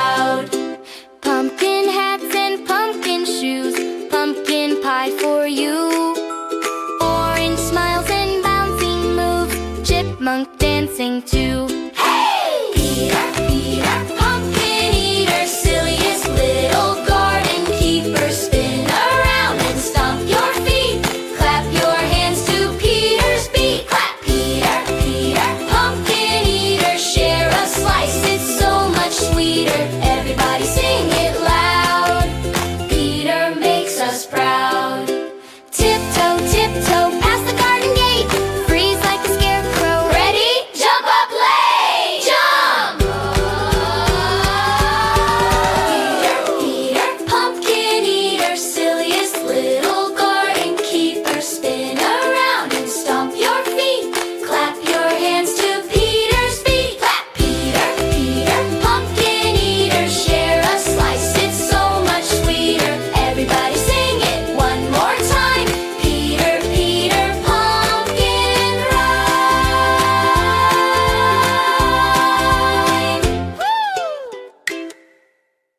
proud. Pumpkin hats and pumpkin shoes, pumpkin pie for you. Orange smiles and bouncing moves, chipmunk dancing too. Hey! Peter, Peter, pumpkin eater, silliest little garden keeper. Spin around and stomp your feet, clap your hands to Peter's beat. Clap, Peter, Peter, pumpkin eater, share a slice, it's so much sweeter. Everybody sing it loud. Peter makes us proud. Tiptoe, tiptoe, past the garden gate, freeze like a scarecrow. Ready? Jump up, lay! Jump! Peter, Peter, pumpkin eater, silliest little garden keeper. Spin around and stomp your feet, clap your hands to Peter's beat. Clap, Peter, Peter, pumpkin eater, share a slice, it's so much sweeter. Everybody sing it one more time. Peter, Peter, pumpkin rhyme.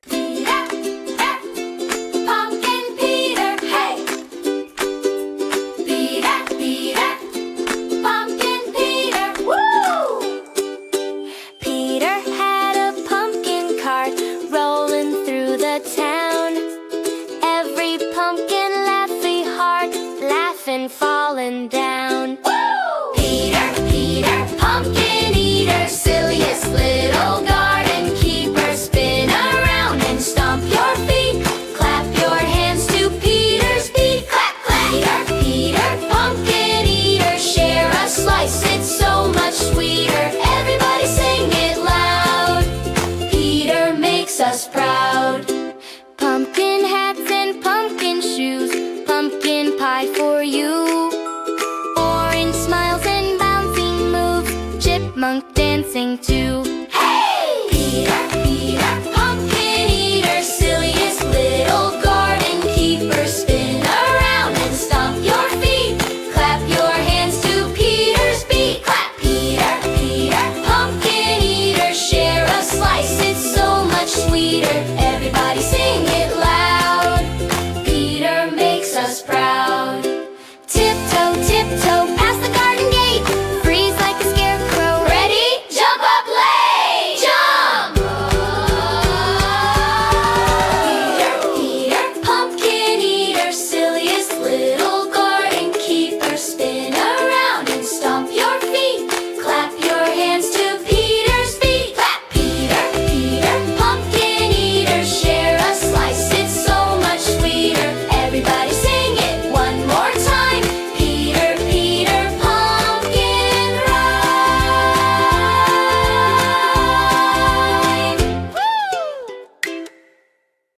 Peter, pumpkin Peter, hey. Peter, Peter, pumpkin Peter, woo! Peter had a pumpkin cart rolling through the town. Every pumpkin laughing hard, laughing, falling down. Woo! Peter, Peter, pumpkin eater, silliest little garden keeper. Spin around and stomp your feet, clap your hands to Peter's beat. Clap, clap. Peter, Peter, pumpkin eater, share a slice, it's so much sweeter. Everybody sing it loud. Peter makes us proud.